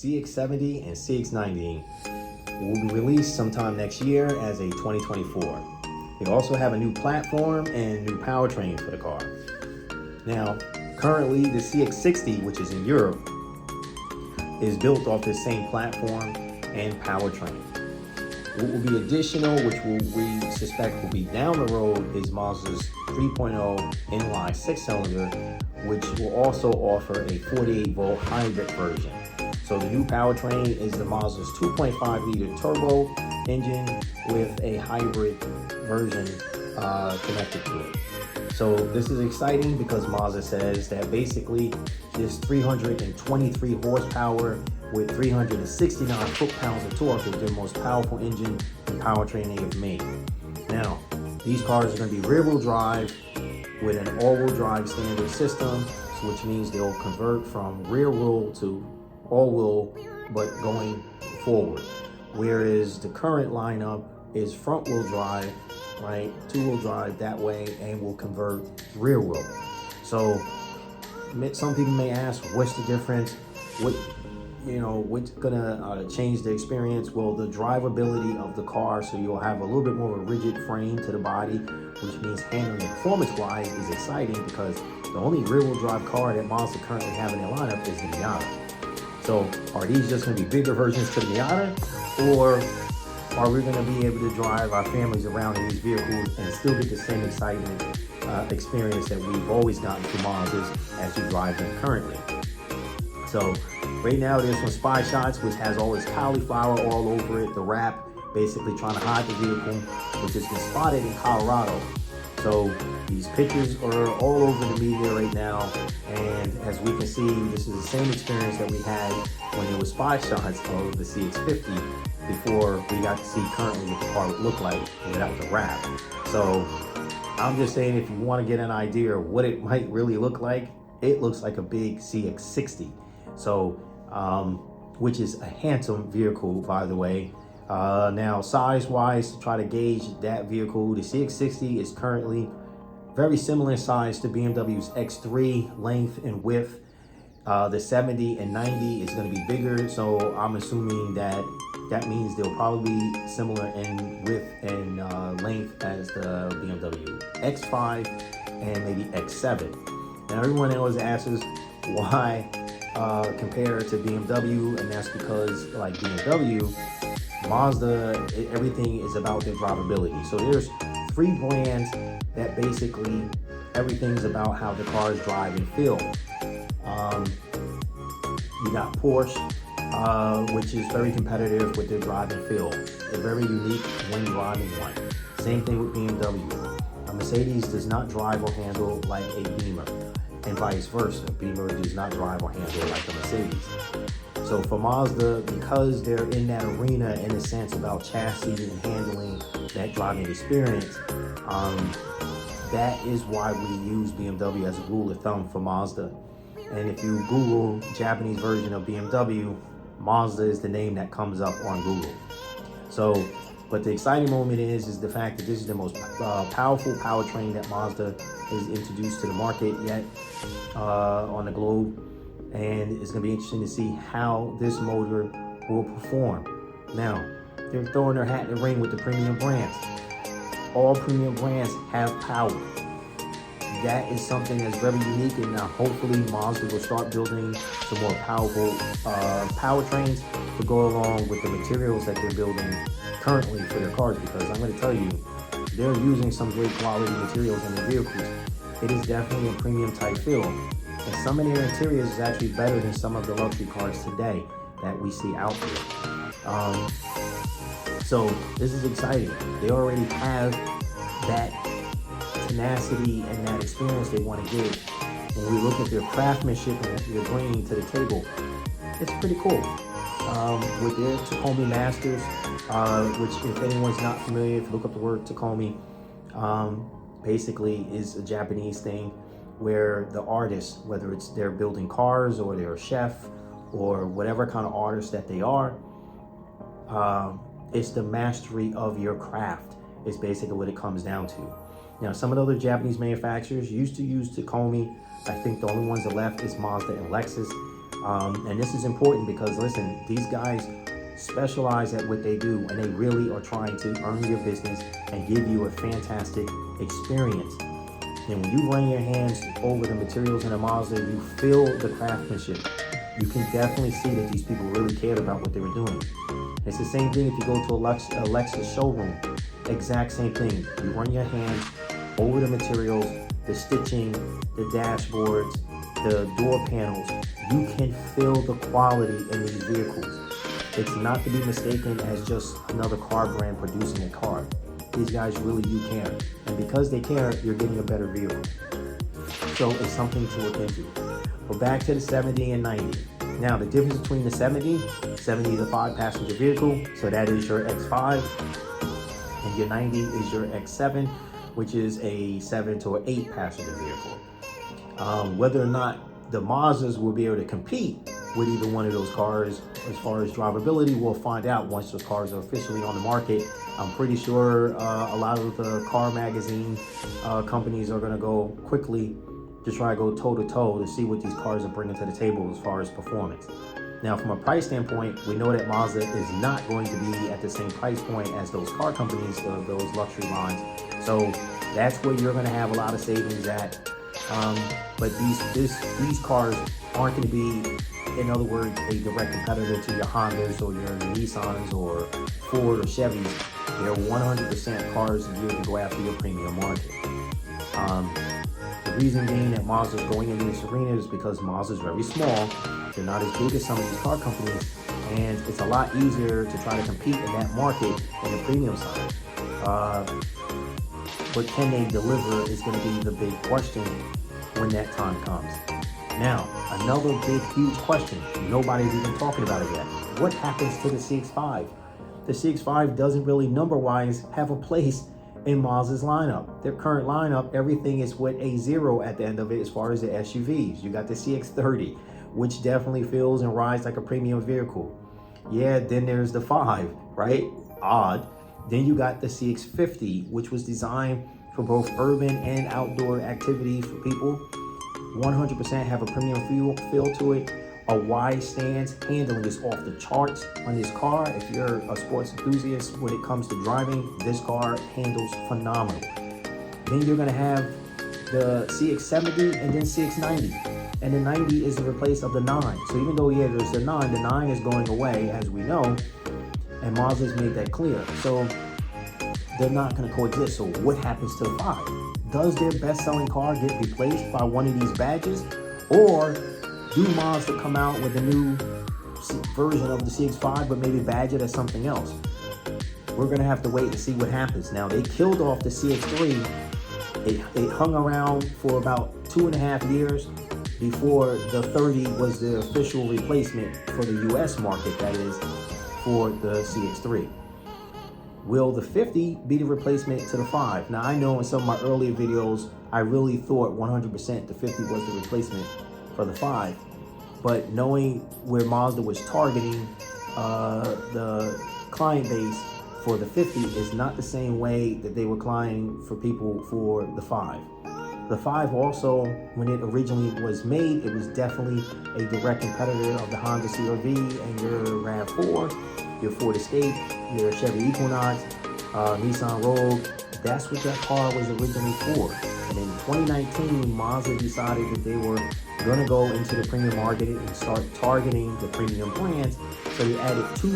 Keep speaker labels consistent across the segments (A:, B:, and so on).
A: CX70 and CX90 will be released sometime next year as a 2024. They also have a new platform and new powertrain for the car. Now, currently the CX60, which is in Europe, is built off the same platform and powertrain. What will be additional, which we suspect will be down the road, is Mazda's 3.0 inline 6-cylinder, which will also offer a 48-volt hybrid version. So the new powertrain is the Mazda's 2.5-liter turbo engine with a hybrid version connected to it. So this is exciting because Mazda says that basically this 323 horsepower with 369 foot-pounds of torque is their most powerful engine and powertrain they have made. Now, these cars are going to be rear-wheel drive with an all-wheel drive standard system, which means they'll convert from rear-wheel to all-wheel, but going forward. Whereas the current lineup is front-wheel drive, right, two-wheel drive that way, and will convert rear-wheel. So some people may ask, what's the difference? What's gonna change the experience? Well, the drivability of the car, so you'll have a little bit more of a rigid frame to the body, which means handling performance-wise is exciting because the only rear-wheel drive car that Mazda currently have in their lineup is the Miata. So are these just gonna be bigger versions to the Miata, or are we gonna be able to drive our families around in these vehicles and still get the same excitement experience that we've always gotten from Mazdas as we drive them currently? So right now there's some spy shots which has all this cauliflower all over it, the wrap basically trying to hide the vehicle, which has been spotted in Colorado. So these pictures are all over the media right now, and as we can see, this is the same experience that we had when there was spy shots of the CX50 before we got to see currently what the car would look like without the wrap. So I'm just saying, if you want to get an idea of what it might really look like, it looks like a big CX60. So, which is a handsome vehicle, by the way. Now, size-wise, to try to gauge that vehicle, the CX60 is currently very similar in size to BMW's X3 length and width. The 70 and 90 is going to be bigger, so I'm assuming that means they'll probably be similar in width and length as the BMW X5 and maybe X7. Now, everyone always asks why compare to BMW, and that's because, like BMW, Mazda, everything is about their drivability. So there's three brands that basically everything's about how the cars drive and feel. You got Porsche, which is very competitive with their drive and feel. They're very unique when driving one. Same thing with BMW. A Mercedes does not drive or handle like a Beamer, and vice versa. Beamer does not drive or handle like a Mercedes. So for Mazda, because they're in that arena in a sense about chassis and handling that driving experience, that is why we use BMW as a rule of thumb for Mazda. And if you Google Japanese version of BMW, Mazda is the name that comes up on Google. So, but the exciting moment is the fact that this is the most powerful powertrain that Mazda has introduced to the market yet on the globe. And it's gonna be interesting to see how this motor will perform. Now, they're throwing their hat in the ring with the premium brands. All premium brands have power. That is something that's very unique, and now hopefully Mazda will start building some more powerful powertrains to go along with the materials that they're building currently for their cars, because I'm going to tell you, they're using some great quality materials in their vehicles. It is definitely a premium type feel, and some of their interiors is actually better than some of the luxury cars today that we see out there. So this is exciting. They already have that tenacity and that experience they want to give. When we look at their craftsmanship and what they're bringing to the table, it's pretty cool. With their Tacoma Masters, which if anyone's not familiar, if you look up the word Tacoma, basically is a Japanese thing where the artists, whether it's they're building cars or they're a chef or whatever kind of artist that they are, it's the mastery of your craft is basically what it comes down to. Now, some of the other Japanese manufacturers used to use Tacoma. I think the only ones that left is Mazda and Lexus. And this is important because, listen, these guys specialize at what they do, and they really are trying to earn your business and give you a fantastic experience. And when you run your hands over the materials in a Mazda, you feel the craftsmanship. You can definitely see that these people really cared about what they were doing. It's the same thing if you go to a Lexus showroom. Exact same thing. You run your hands over the materials, the stitching, the dashboards, the door panels. You can feel the quality in these vehicles. It's not to be mistaken as just another car brand producing a car. These guys really do care. And because they care, you're getting a better vehicle. So it's something to look into. But back to the 70 and 90. Now, the difference between the 70 is a 5-passenger vehicle, so that is your X5. And your 90 is your X7, which is a 7 to an 8-passenger vehicle. Whether or not the Mazdas will be able to compete with either one of those cars as far as drivability, we'll find out once those cars are officially on the market. I'm pretty sure a lot of the car magazine companies are going to go quickly to try to go toe-to-toe to see what these cars are bringing to the table as far as performance. Now, from a price standpoint, we know that Mazda is not going to be at the same price point as those car companies, those luxury lines. So that's where you're going to have a lot of savings at. But these cars aren't going to be, in other words, a direct competitor to your Hondas or your Nissans or Ford or Chevys. They're 100% cars that you can go after your premium market. The reason being that Mazda is going into this arena is because Mazda is very small. They're not as big as some of these car companies, and it's a lot easier to try to compete in that market in the premium side. But can they deliver is going to be the big question when that time comes. Now, another big, huge question. Nobody's even talking about it yet. What happens to the CX5? The CX5 doesn't really number-wise have a place in Mazda's lineup. Their current lineup, everything is with a 0 at the end of it as far as the SUVs. You got the CX30, which definitely feels and rides like a premium vehicle. Yeah, then there's the 5, right? Odd. Then you got the CX50, which was designed for both urban and outdoor activities for people. 100% have a premium feel to it. A wide stance, handling is off the charts on this car. If you're a sports enthusiast when it comes to driving, this car handles phenomenal. Then you're gonna have the CX70 and then CX90. And the 90 is the replace of the 9. So even though, yeah, there's the 9 is going away, as we know, and Mazda's made that clear. So they're not gonna coexist. So what happens to the 5? Does their best-selling car get replaced by one of these badges? Or do Mazda come out with a new version of the CX5 but maybe badge it as something else? We're gonna have to wait and see what happens. Now, they killed off the CX3. It hung around for about 2.5 years before the 30 was the official replacement for the US market, that is, for the CX3. Will the 50 be the replacement to the 5? Now, I know in some of my earlier videos, I really thought 100% the 50 was the replacement for the 5. But knowing where Mazda was targeting the client base for the 50 is not the same way that they were climbing for people for the 5. The 5 also, when it originally was made, it was definitely a direct competitor of the Honda CR-V and your RAV4, your Ford Escape, your Chevy Equinox, Nissan Rogue. That's what that car was originally for. And in 2019, Mazda decided that they were going to go into the premium market and start targeting the premium brands. So they added two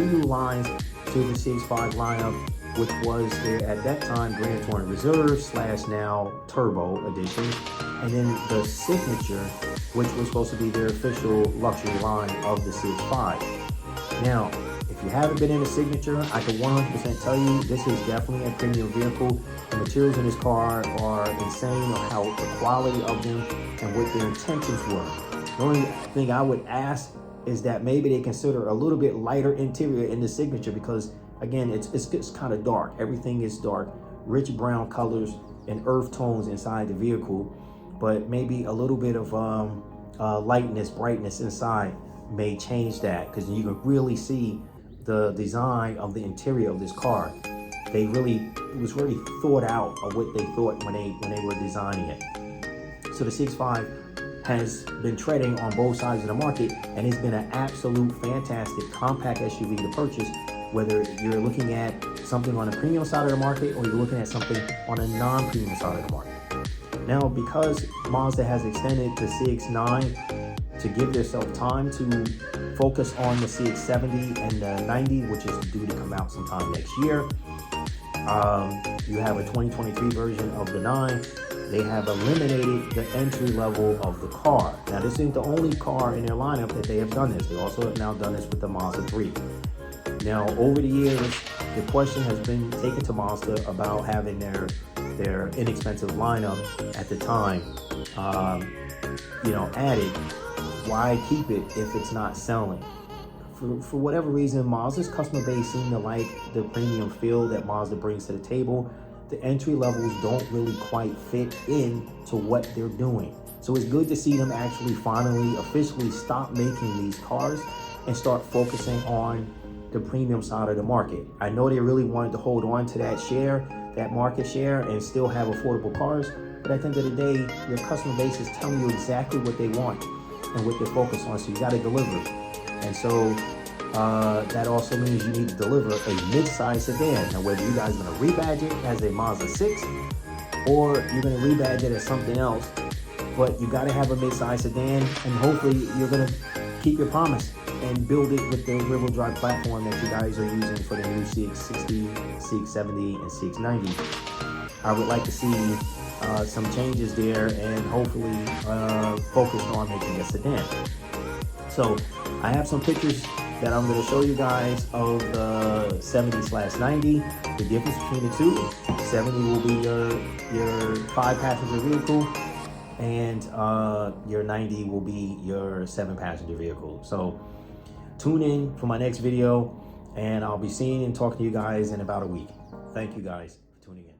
A: new lines to the CX5 lineup, which was their, at that time, Grand Touring Reserve / now Turbo Edition. And then the Signature, which was supposed to be their official luxury line of the CX5. Now, if you haven't been in a Signature, I can 100% tell you this is definitely a premium vehicle. The materials in this car are insane on how the quality of them and what their intentions were. The only thing I would ask is that maybe they consider a little bit lighter interior in the Signature because, again, it's kind of dark. Everything is dark, rich brown colors and earth tones inside the vehicle, but maybe a little bit of lightness, brightness inside may change that because you can really see the design of the interior of this car. It was really thought out of what they thought when they were designing it. So the CX5 has been treading on both sides of the market, and it's been an absolute fantastic compact SUV to purchase, whether you're looking at something on the premium side of the market or you're looking at something on a non-premium side of the market. Now, because Mazda has extended the CX9 to give themselves time to focus on the CX70 and the 90, which is due to come out sometime next year, you have a 2023 version of the 9. They have eliminated the entry level of the car. Now, this isn't the only car in their lineup that they have done this. They also have now done this with the Mazda 3. Now, over the years, the question has been taken to Mazda about having their inexpensive lineup at the time, added. Why keep it if it's not selling? For whatever reason, Mazda's customer base seem to like the premium feel that Mazda brings to the table. The entry levels don't really quite fit in to what they're doing. So it's good to see them actually finally officially stop making these cars and start focusing on the premium side of the market. I know they really wanted to hold on to that market share, and still have affordable cars, but at the end of the day, your customer base is telling you exactly what they want and what they're focused on, so you got to deliver. And so that also means you need to deliver a mid-size sedan. Now, whether you guys are going to rebadge it as a Mazda 6 or you're going to rebadge it as something else, but you got to have a mid-size sedan, and hopefully you're going to keep your promise and build it with the rear-wheel drive platform that you guys are using for the new CX60, CX70, and CX90. I would like to see some changes there, and hopefully focus on making a sedan. So I have some pictures that I'm going to show you guys of the 70/90. The difference between the two: 70 will be your 5-passenger vehicle, and your 90 will be your 7-passenger vehicle. So tune in for my next video, and I'll be seeing and talking to you guys in about a week. Thank you guys for tuning in.